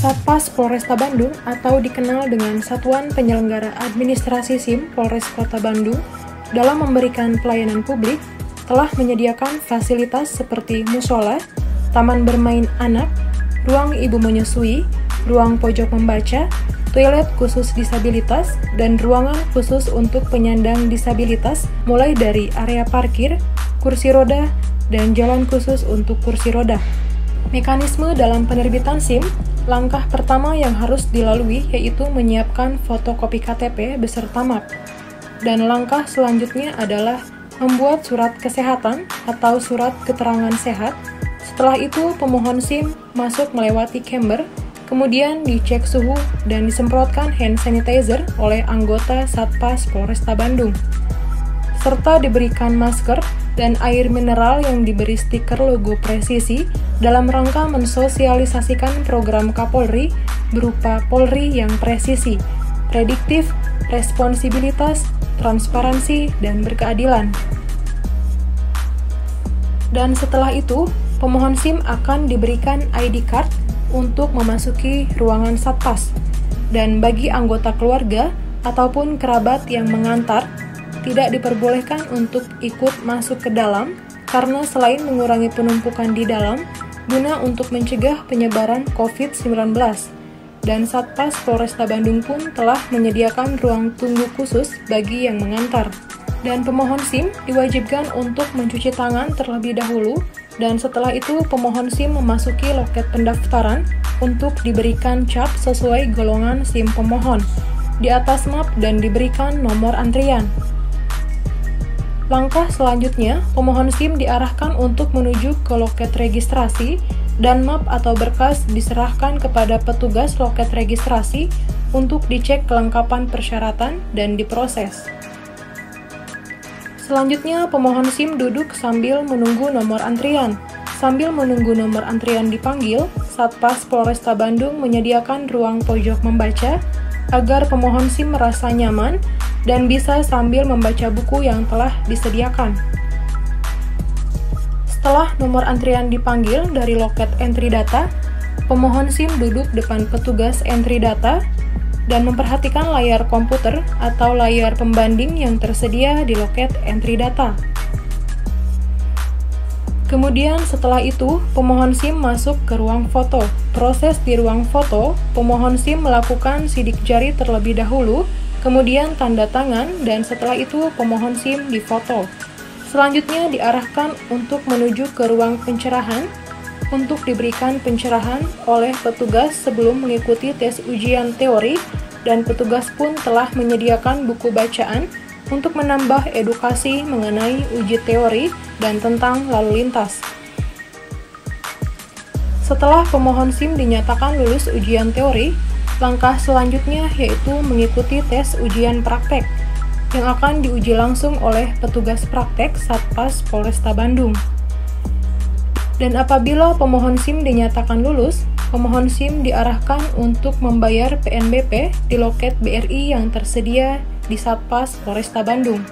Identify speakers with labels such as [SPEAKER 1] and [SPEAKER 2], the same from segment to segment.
[SPEAKER 1] Satpas Polresta Bandung atau dikenal dengan Satuan Penyelenggara Administrasi SIM Polres Kota Bandung dalam memberikan pelayanan publik telah menyediakan fasilitas seperti musola, taman bermain anak, ruang ibu menyusui, ruang pojok membaca, toilet khusus disabilitas, dan ruangan khusus untuk penyandang disabilitas mulai dari area parkir, kursi roda, dan jalan khusus untuk kursi roda. Mekanisme dalam penerbitan SIM, langkah pertama yang harus dilalui yaitu menyiapkan fotokopi KTP beserta map. Dan langkah selanjutnya adalah membuat surat kesehatan atau surat keterangan sehat. Setelah itu, pemohon SIM masuk melewati chamber, kemudian dicek suhu dan disemprotkan hand sanitizer oleh anggota Satpas Polresta Bandung, serta diberikan masker dan air mineral yang diberi stiker logo presisi dalam rangka mensosialisasikan program Kapolri berupa Polri yang presisi, prediktif, responsibilitas, transparansi, dan berkeadilan. Dan setelah itu, pemohon SIM akan diberikan ID card untuk memasuki ruangan Satpas. Dan bagi anggota keluarga ataupun kerabat yang mengantar, tidak diperbolehkan untuk ikut masuk ke dalam karena selain mengurangi penumpukan di dalam, guna untuk mencegah penyebaran COVID-19. Dan Satpas Polresta Bandung pun telah menyediakan ruang tunggu khusus bagi yang mengantar. Dan pemohon SIM diwajibkan untuk mencuci tangan terlebih dahulu, dan setelah itu pemohon SIM memasuki loket pendaftaran untuk diberikan cap sesuai golongan SIM pemohon di atas map dan diberikan nomor antrian. Langkah selanjutnya, pemohon SIM diarahkan untuk menuju ke loket registrasi dan map atau berkas diserahkan kepada petugas loket registrasi untuk dicek kelengkapan persyaratan dan diproses. Selanjutnya, pemohon SIM duduk sambil menunggu nomor antrian. Sambil menunggu nomor antrian dipanggil, Satpas Polresta Bandung menyediakan ruang pojok membaca agar pemohon SIM merasa nyaman dan bisa sambil membaca buku yang telah disediakan. Setelah nomor antrian dipanggil dari loket entry data, pemohon SIM duduk depan petugas entry data dan memperhatikan layar komputer atau layar pembanding yang tersedia di loket entry data. Kemudian setelah itu, pemohon SIM masuk ke ruang foto. Proses di ruang foto, pemohon SIM melakukan sidik jari terlebih dahulu, kemudian tanda tangan, dan setelah itu pemohon SIM difoto. Selanjutnya diarahkan untuk menuju ke ruang pencerahan untuk diberikan pencerahan oleh petugas sebelum mengikuti tes ujian teori, dan petugas pun telah menyediakan buku bacaan untuk menambah edukasi mengenai uji teori dan tentang lalu lintas. Setelah pemohon SIM dinyatakan lulus ujian teori, langkah selanjutnya yaitu mengikuti tes ujian praktek yang akan diuji langsung oleh petugas praktek Satpas Polresta Bandung. Dan apabila pemohon SIM dinyatakan lulus, pemohon SIM diarahkan untuk membayar PNBP di loket BRI yang tersedia di Satpas Polresta Bandung.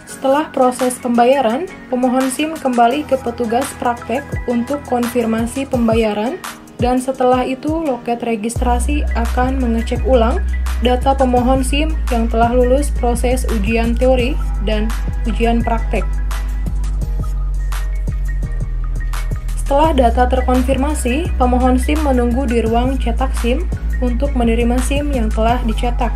[SPEAKER 1] Setelah proses pembayaran, pemohon SIM kembali ke petugas praktek untuk konfirmasi pembayaran, dan setelah itu loket registrasi akan mengecek ulang data pemohon SIM yang telah lulus proses ujian teori dan ujian praktek. Setelah data terkonfirmasi, pemohon SIM menunggu di ruang cetak SIM untuk menerima SIM yang telah dicetak.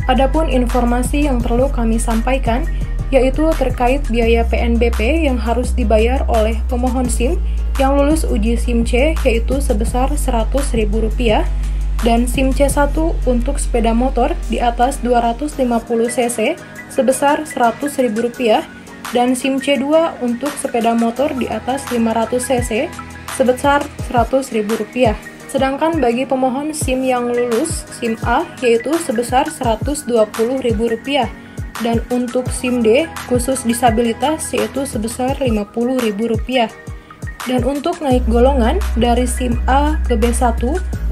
[SPEAKER 1] Adapun informasi yang perlu kami sampaikan yaitu terkait biaya PNBP yang harus dibayar oleh pemohon SIM yang lulus uji SIM C yaitu sebesar Rp100.000, dan SIM C1 untuk sepeda motor di atas 250 cc sebesar Rp100.000, dan SIM C2 untuk sepeda motor di atas 500 cc sebesar Rp100.000. Sedangkan bagi pemohon SIM yang lulus SIM A yaitu sebesar Rp120.000, dan untuk SIM D khusus disabilitas yaitu sebesar Rp50.000. Dan untuk naik golongan dari SIM A ke B1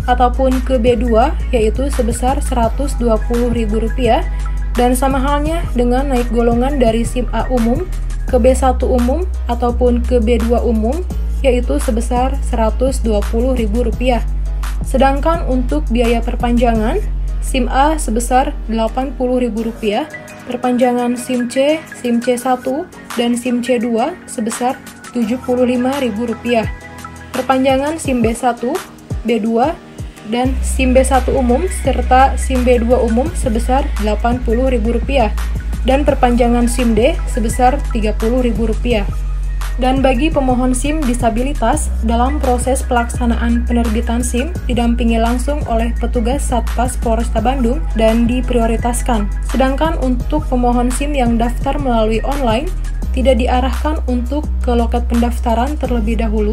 [SPEAKER 1] ataupun ke B2 yaitu sebesar Rp120.000, dan sama halnya dengan naik golongan dari SIM A umum ke B1 umum ataupun ke B2 umum yaitu sebesar Rp120.000. Sedangkan untuk biaya perpanjangan, SIM A sebesar Rp80.000, perpanjangan SIM C, SIM C1, dan SIM C2 sebesar Rp75.000. Perpanjangan SIM B1, B2, dan SIM B1 umum serta SIM B2 umum sebesar Rp80.000 dan perpanjangan SIM D sebesar Rp30.000. Dan bagi pemohon SIM disabilitas, dalam proses pelaksanaan penerbitan SIM didampingi langsung oleh petugas Satpas Polresta Bandung dan diprioritaskan. Sedangkan untuk pemohon SIM yang daftar melalui online, tidak diarahkan untuk ke loket pendaftaran terlebih dahulu,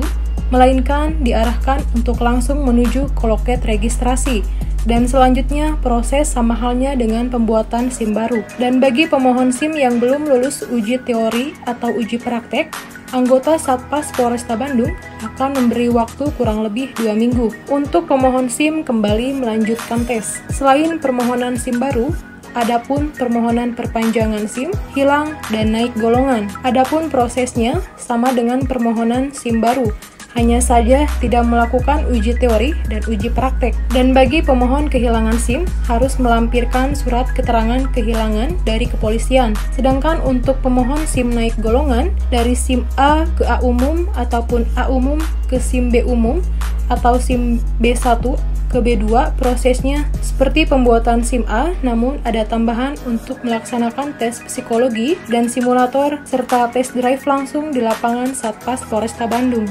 [SPEAKER 1] melainkan diarahkan untuk langsung menuju ke loket registrasi. Dan selanjutnya proses sama halnya dengan pembuatan SIM baru. Dan bagi pemohon SIM yang belum lulus uji teori atau uji praktek, anggota Satpas Polresta Bandung akan memberi waktu kurang lebih 2 minggu untuk pemohon SIM kembali melanjutkan tes. Selain permohonan SIM baru, adapun permohonan perpanjangan SIM, hilang, dan naik golongan. Adapun prosesnya sama dengan permohonan SIM baru, hanya saja tidak melakukan uji teori dan uji praktek. Dan bagi pemohon kehilangan SIM, harus melampirkan surat keterangan kehilangan dari kepolisian. Sedangkan untuk pemohon SIM naik golongan, dari SIM A ke A umum ataupun A umum ke SIM B umum atau SIM B1 ke B2, prosesnya seperti pembuatan SIM A, namun ada tambahan untuk melaksanakan tes psikologi dan simulator serta tes drive langsung di lapangan Satpas Polresta Bandung.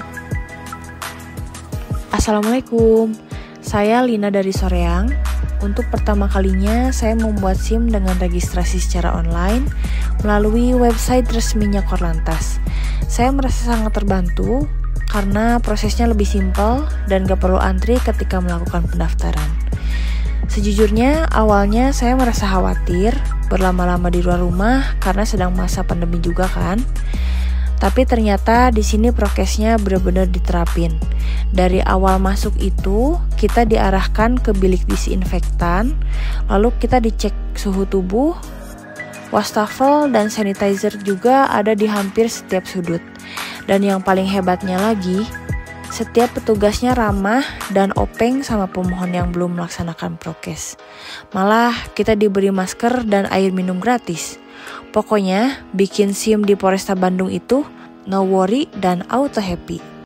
[SPEAKER 2] Assalamualaikum, saya Lina dari Soreang. Untuk pertama kalinya saya membuat SIM dengan registrasi secara online melalui website resminya Korlantas. Saya merasa sangat terbantu karena prosesnya lebih simpel dan gak perlu antri ketika melakukan pendaftaran. Sejujurnya awalnya saya merasa khawatir berlama-lama di luar rumah karena sedang masa pandemi juga kan. Tapi ternyata di sini prokesnya benar-benar diterapin. Dari awal masuk itu, kita diarahkan ke bilik disinfektan, lalu kita dicek suhu tubuh, wastafel dan sanitizer juga ada di hampir setiap sudut. Dan yang paling hebatnya lagi, setiap petugasnya ramah dan openg sama pemohon yang belum melaksanakan prokes. Malah kita diberi masker dan air minum gratis. Pokoknya, bikin SIM di Polresta Bandung itu no worry dan auto happy.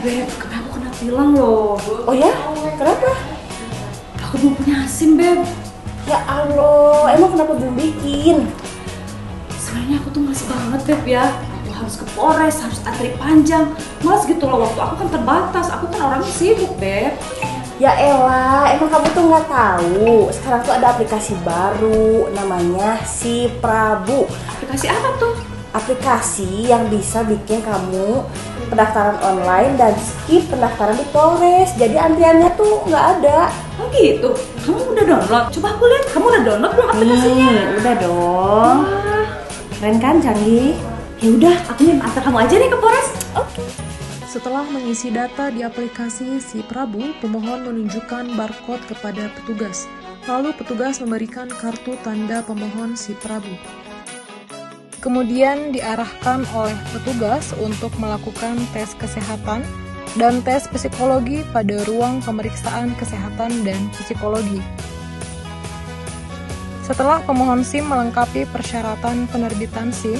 [SPEAKER 3] Beb, aku kena tilang loh.
[SPEAKER 4] Oh ya? Kenapa?
[SPEAKER 3] Aku belum punya SIM, Beb.
[SPEAKER 4] Ya Allah, emang kenapa belum bikin?
[SPEAKER 3] Sebenarnya aku tuh males banget, Beb ya. Aku harus ke Polres, harus antri panjang. Males gitu loh, waktu aku kan terbatas. Aku kan orangnya sibuk, Beb.
[SPEAKER 4] Ya elah, emang kamu tuh nggak tahu. Sekarang tuh ada aplikasi baru, namanya Si Prabu.
[SPEAKER 3] Aplikasi apa tuh?
[SPEAKER 4] Aplikasi yang bisa bikin kamu pendaftaran online dan skip pendaftaran di Polres. Jadi antriannya tuh nggak ada.
[SPEAKER 3] Oh gitu? Kamu udah download? Coba aku lihat, kamu udah download belum aplikasinya?
[SPEAKER 4] Udah dong.
[SPEAKER 3] Wah,
[SPEAKER 4] Keren kan, canggih?
[SPEAKER 3] ya udah, aku nih antar kamu aja nih ke Polres.
[SPEAKER 4] Oke.
[SPEAKER 1] Setelah mengisi data di aplikasi Si Prabu, pemohon menunjukkan barcode kepada petugas. Lalu petugas memberikan kartu tanda pemohon Si Prabu. Kemudian diarahkan oleh petugas untuk melakukan tes kesehatan dan tes psikologi pada ruang pemeriksaan kesehatan dan psikologi. Setelah pemohon SIM melengkapi persyaratan penerbitan SIM,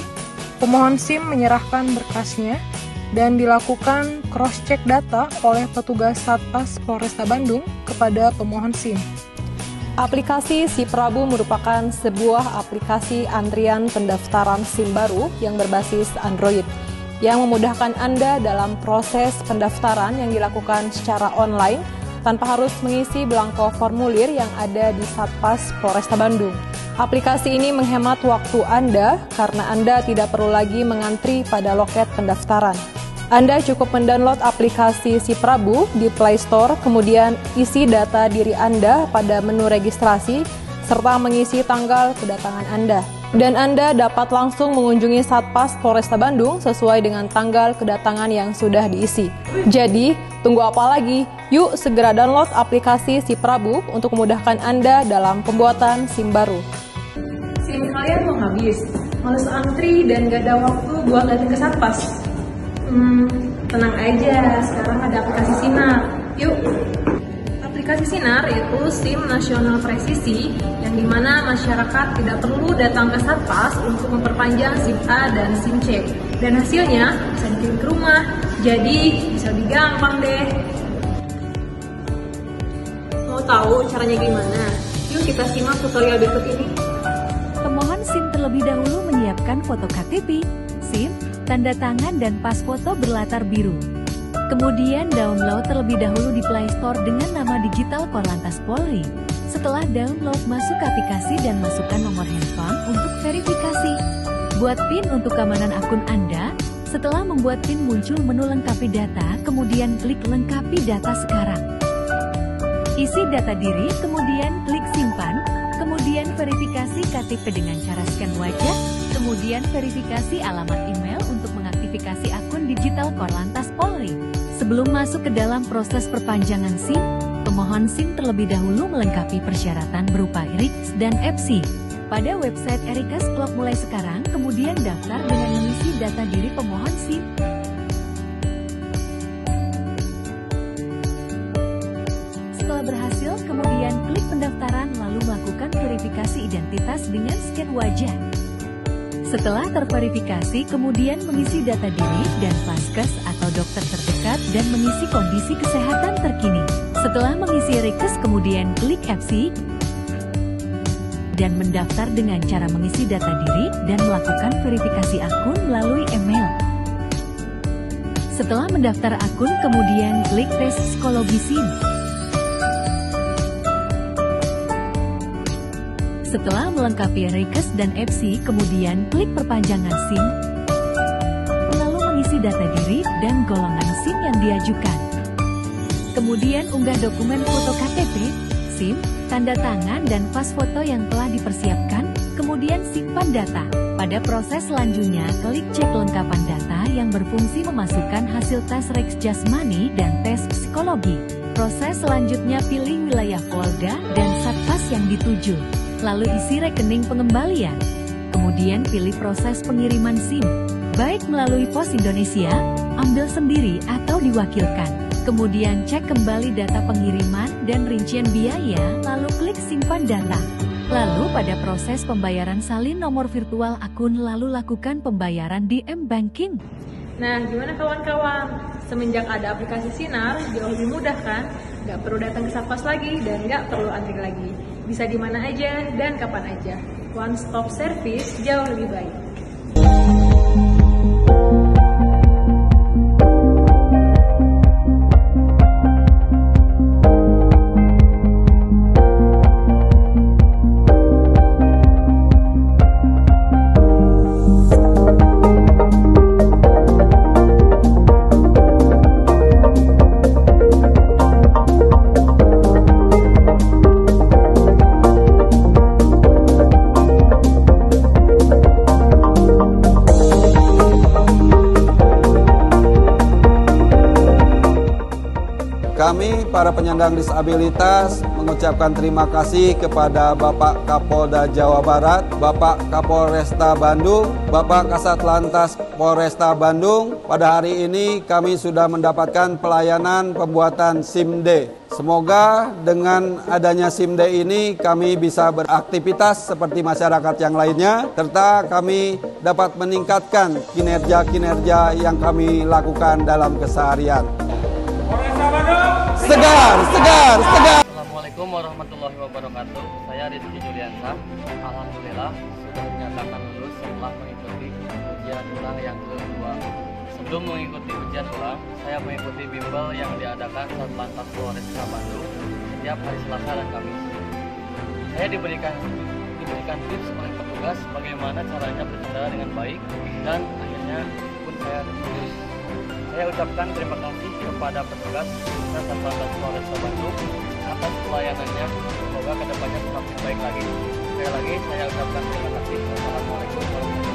[SPEAKER 1] pemohon SIM menyerahkan berkasnya dan dilakukan cross-check data oleh petugas Satpas Polresta Bandung kepada pemohon SIM. Aplikasi Si Prabu merupakan sebuah aplikasi antrian pendaftaran SIM baru yang berbasis Android, yang memudahkan Anda dalam proses pendaftaran yang dilakukan secara online tanpa harus mengisi belangko formulir yang ada di Satpas Polresta Bandung. Aplikasi ini menghemat waktu Anda karena Anda tidak perlu lagi mengantri pada loket pendaftaran. Anda cukup mendownload aplikasi Si Prabu di Play Store, kemudian isi data diri Anda pada menu registrasi, serta mengisi tanggal kedatangan Anda. Dan Anda dapat langsung mengunjungi Satpas Polresta Bandung sesuai dengan tanggal kedatangan yang sudah diisi. Jadi, tunggu apa lagi? Yuk segera download aplikasi Si Prabu untuk memudahkan Anda dalam pembuatan SIM baru. SIM kalian mau habis, males antri dan gak ada waktu buat datang ke Satpas. Tenang aja, sekarang ada aplikasi Sinar. Yuk! Aplikasi Sinar itu SIM nasional presisi yang dimana masyarakat tidak perlu datang ke Satpas untuk memperpanjang SIM A dan SIM C. Dan hasilnya bisa dikirim ke rumah, jadi bisa lebih gampang deh. Mau tahu caranya gimana? Yuk kita simak tutorial berikut ini.
[SPEAKER 5] Pemohon SIM terlebih dahulu menyiapkan foto KTP, SIM, tanda tangan dan pas foto berlatar biru. Kemudian download terlebih dahulu di Play Store dengan nama digital Korlantas Polri. Setelah download, masuk aplikasi dan masukkan nomor handphone untuk verifikasi. Buat PIN untuk keamanan akun Anda. Setelah membuat PIN muncul menu lengkapi data, kemudian klik lengkapi data sekarang. Isi data diri, kemudian klik simpan, kemudian verifikasi KTP dengan cara scan wajah, kemudian verifikasi alamat email untuk mengaktifasi akun digital Korlantas Polri. Sebelum masuk ke dalam proses perpanjangan SIM, pemohon SIM terlebih dahulu melengkapi persyaratan berupa e-Rix dan FC. Pada website e-Rix Klop mulai sekarang, kemudian daftar dengan mengisi data diri pemohon SIM. Setelah berhasil, kemudian klik pendaftaran lalu melakukan verifikasi identitas dengan scan wajah. Setelah terverifikasi, kemudian mengisi data diri dan vaskes atau dokter terdekat dan mengisi kondisi kesehatan terkini. Setelah mengisi request, kemudian klik FC dan mendaftar dengan cara mengisi data diri dan melakukan verifikasi akun melalui email. Setelah mendaftar akun, kemudian klik tes psikologi SIM. Setelah melengkapi request dan FC, kemudian klik perpanjangan SIM, lalu mengisi data diri dan golongan SIM yang diajukan. Kemudian unggah dokumen foto KTP, SIM, tanda tangan dan pas foto yang telah dipersiapkan, kemudian simpan data. Pada proses selanjutnya, klik cek lengkapan data yang berfungsi memasukkan hasil tes Rex Jasmani dan tes psikologi. Proses selanjutnya pilih wilayah Polda dan Satpas yang dituju. Lalu isi rekening pengembalian. Kemudian pilih proses pengiriman SIM, baik melalui Pos Indonesia, ambil sendiri atau diwakilkan. Kemudian cek kembali data pengiriman dan rincian biaya, lalu klik simpan data. Lalu pada proses pembayaran salin nomor virtual akun, lalu lakukan pembayaran di M-Banking.
[SPEAKER 1] Nah, gimana kawan-kawan? Semenjak ada aplikasi Sinar, jauh lebih mudah kan? Nggak perlu datang ke Satpas lagi dan nggak perlu antri lagi. Bisa di mana aja dan kapan aja. One stop service jauh lebih baik.
[SPEAKER 6] Kami, para penyandang disabilitas, mengucapkan terima kasih kepada Bapak Kapolda Jawa Barat, Bapak Kapolresta Bandung, Bapak Kasat Lantas Polresta Bandung. Pada hari ini kami sudah mendapatkan pelayanan pembuatan SIM D. Semoga dengan adanya SIM D ini kami bisa beraktivitas seperti masyarakat yang lainnya, serta kami dapat meningkatkan kinerja-kinerja yang kami lakukan dalam keseharian. Segar.
[SPEAKER 7] Assalamualaikum warahmatullahi wabarakatuh. Saya Rizky Juliansah. Alhamdulillah sudah dinyatakan lulus setelah mengikuti ujian ulang yang kedua. Sebelum mengikuti ujian ulang, saya mengikuti bimbel yang diadakan Satlantas Polresta Bandung setiap hari Selasa dan Kamis. Saya diberikan tips oleh petugas bagaimana caranya berkendara dengan baik, dan akhirnya pun saya lulus. Saya ucapkan terima kasih kepada petugas dan Satlantas Polresta Bandung atas pelayanannya. Semoga kedepannya semakin baik lagi. Sekali lagi saya ucapkan terima kasih. Wassalamualaikum warahmatullahi wabarakatuh.